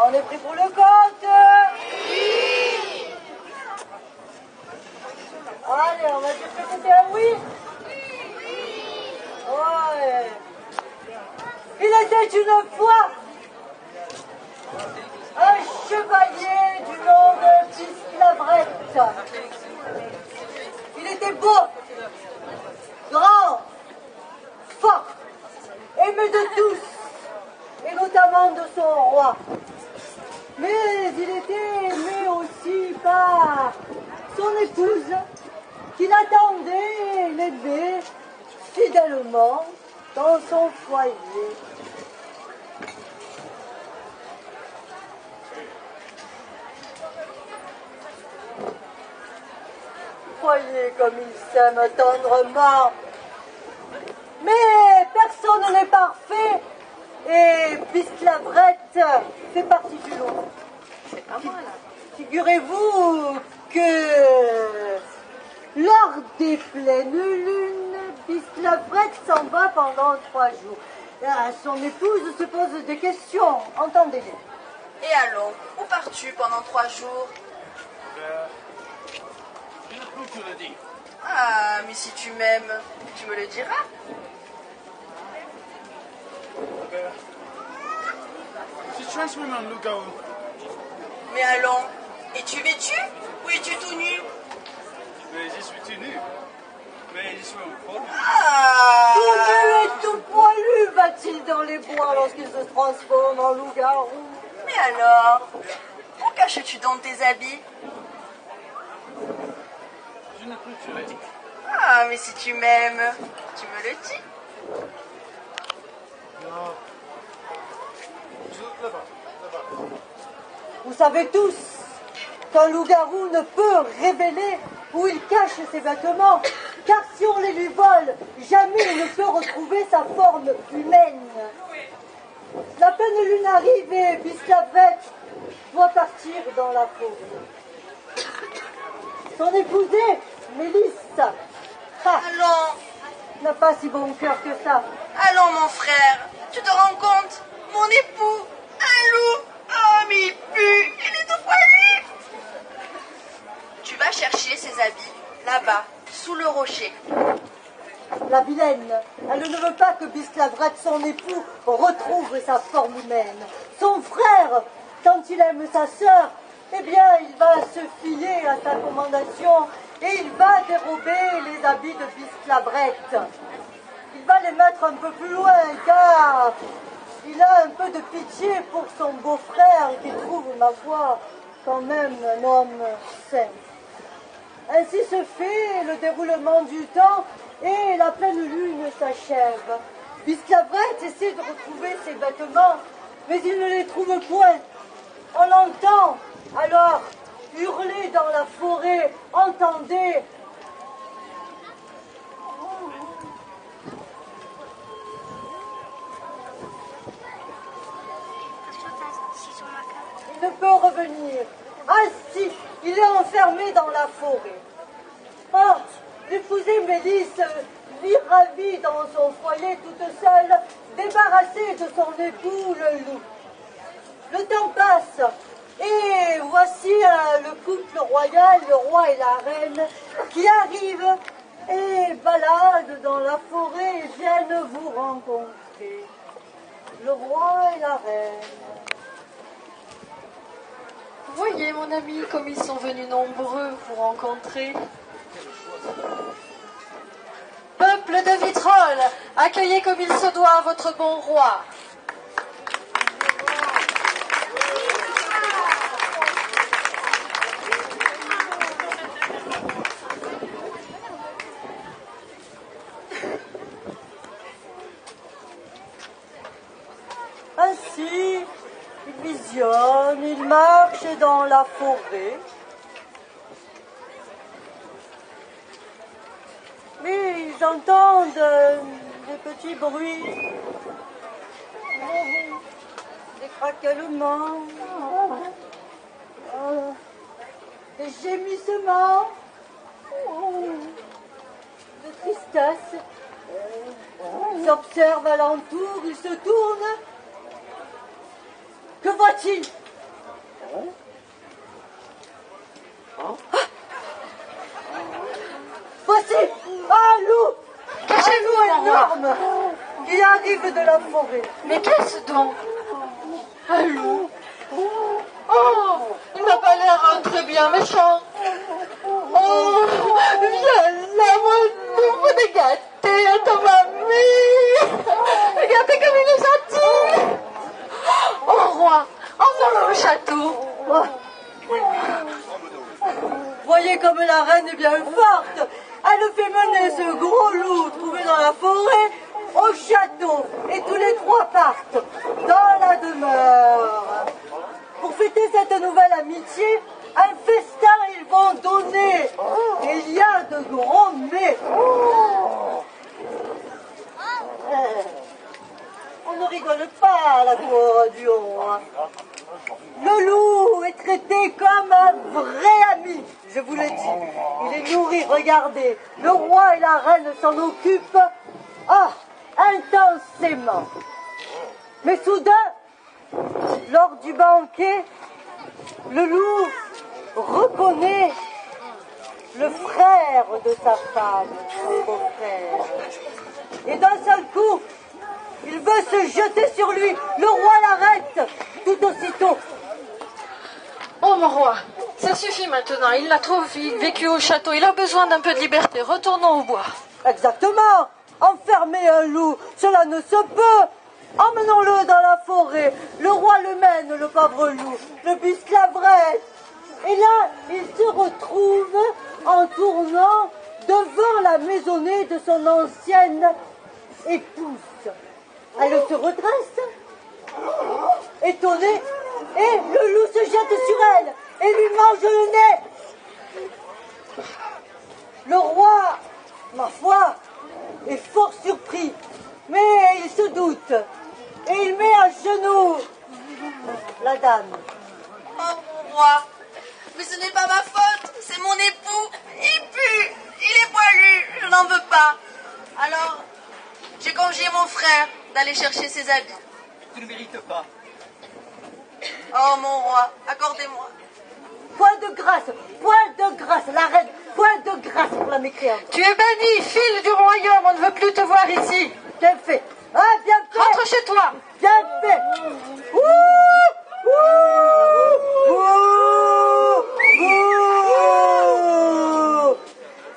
On est pris pour le compte. Allez, on va dire que c'était un oui. Ouais. Il était une fois un chevalier du nom de Bisclabrette. Il était beau, grand, fort, aimé de tous, et notamment de son roi. Mais il était aimé aussi par son épouse, qui l'attendait et l'aidait fidèlement dans son foyer. Voyez comme ils s'aiment tendrement. Mais personne n'est parfait et Bisclabrette fait partie du lot. C'est pas moi là. Figurez-vous que lors des pleines lunes, Bisclabrette s'en va pendant 3 jours. Son épouse se pose des questions, entendez-les. Et allons, où pars-tu pendant 3 jours? Je ne peux te le dire. Ah, mais si tu m'aimes, tu me le diras. Je transforme en loup-garou. Mais allons, es-tu vêtu ou es-tu tout nu? Mais je suis tout nu. Mais je suis en forme. Ah! Tout nu et tout poilu va-t-il dans les bois lorsqu'il se transforme en loup-garou? Mais alors, où caches-tu donc tes habits? Je ne peux te le dire. Ah, mais si tu m'aimes, tu me le dis. Non. Là-bas, là-bas. Vous savez tous qu'un loup-garou ne peut révéler où il cache ses vêtements, car si on les lui vole, jamais il ne peut retrouver sa forme humaine. La pleine lune arrive et Bisclabrette doit partir dans la forêt. Son épousée, Mélisse, Allons, n'a pas si bon cœur que ça. allons mon frère, tu te rends compte? Mon époux, un loup. Oh, mais il pue, il est tout poilu. Tu vas chercher ses habits, là-bas, sous le rocher. La vilaine, elle ne veut pas que Bisclabrette, son époux, retrouve sa forme humaine. Son frère, quand il aime sa sœur, eh bien, il va se fier à sa commandation et il va dérober les habits de Bisclabrette. Il va les mettre un peu plus loin, car il a un peu de pitié pour son beau-frère, qui trouve, ma foi, quand même un homme sain. Ainsi se fait le déroulement du temps et la pleine lune s'achève. Bisclabrette essaie de retrouver ses vêtements, mais il ne les trouve point. On l'entend alors hurler dans la forêt, entendez. Il ne peut revenir. Ainsi, il est enfermé dans la forêt. Or, l'épousée Mélisse vit ravie dans son foyer toute seule, débarrassée de son époux le loup. Le temps passe, et voici le couple royal, le roi et la reine, qui arrivent et baladent dans la forêt et viennent vous rencontrer. Le roi et la reine. Voyez, mon ami, comme ils sont venus nombreux vous rencontrer. Peuple de Vitrolles, accueillez comme il se doit votre bon roi. Ainsi, ils visionnent, ils marchent dans la forêt. Mais ils entendent des petits bruits, des craquements, des gémissements, de tristesse. Ils observent alentour, ils se tournent. Que voit-il? Voici un loup! Cachez-vous, Un loup mon roi. énorme qui arrive de la forêt. Mais qu'est-ce donc? Un loup? Oh, il n'a pas l'air très bien méchant. Oh, viens là, mon est gâté à ta mamie. Regardez comme il est gentil. Oh, roi, emmenons-le au château. Voyez comme la reine est bien forte. Elle fait mener ce gros loup trouvé dans la forêt au château. Et tous les trois partent dans la demeure. Pour fêter cette nouvelle amitié, un festin ils vont donner. Et il y a de gros mets. On ne rigole pas à la cour du roi. Le loup est traité comme un vrai ami, je vous le dis. Il est nourri, regardez. Le roi et la reine s'en occupent intensément. Mais soudain, lors du banquet, le loup reconnaît le frère de sa femme, son beau-frère. Et d'un seul coup, il veut se jeter sur lui. Le roi l'arrête tout aussitôt. Oh, mon roi, ça suffit maintenant. Il a trop vécu au château. Il a besoin d'un peu de liberté. Retournons au bois. Exactement. Enfermer un loup, cela ne se peut. Emmenons-le dans la forêt. Le roi le mène, le pauvre loup, le bisclavret. Et là, il se retrouve en tournant devant la maisonnée de son ancienne épouse. Elle se redresse, étonnée, et le loup se jette sur elle et lui mange le nez. Le roi, ma foi, est fort surpris, mais il se doute et il met à genoux la dame. Oh mon roi, mais ce n'est pas ma faute, c'est mon époux, il pue, il est poilu, je n'en veux pas. Alors, j'ai confié mon frère d'aller chercher ses habits. Tu ne mérites pas. Oh mon roi, accordez-moi. Point de grâce, la reine, point de grâce pour la mécréante. Tu es banni, file du royaume. On ne veut plus te voir ici. Bien fait, bien fait. Rentre chez toi. Bien fait. Ouh, ouh, ouh, ouh.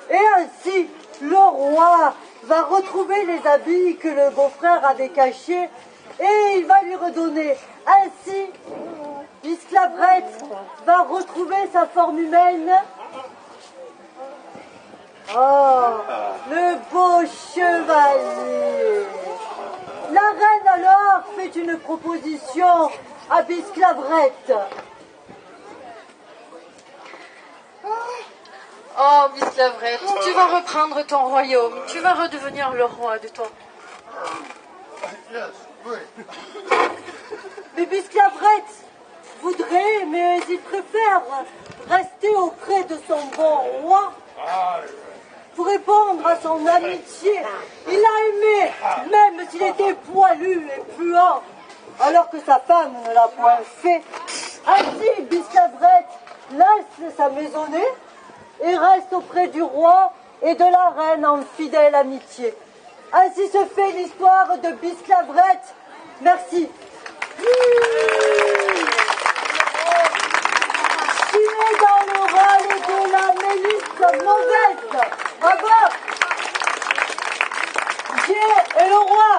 Et ainsi, le roi va retrouver les habits que le beau-frère avait cachés et il va lui redonner. Ainsi, Bisclavret va retrouver sa forme humaine. Oh, le beau chevalier. La reine alors fait une proposition à Bisclavret. Oh, Bisclavret, tu vas reprendre ton royaume. Tu vas redevenir le roi de ton... Mais Bisclavret voudrait, mais il préfère rester auprès de son bon roi pour répondre à son amitié. Il a aimé, même s'il était poilu et puant, alors que sa femme ne l'a point fait. Ainsi, Bisclavret laisse sa maisonnée et reste auprès du roi et de la reine en fidèle amitié. Ainsi se fait l'histoire de Bisclavret. Merci. Tu es dans le rôle de la Mélisse mauvaise. Bravo. J'ai et le roi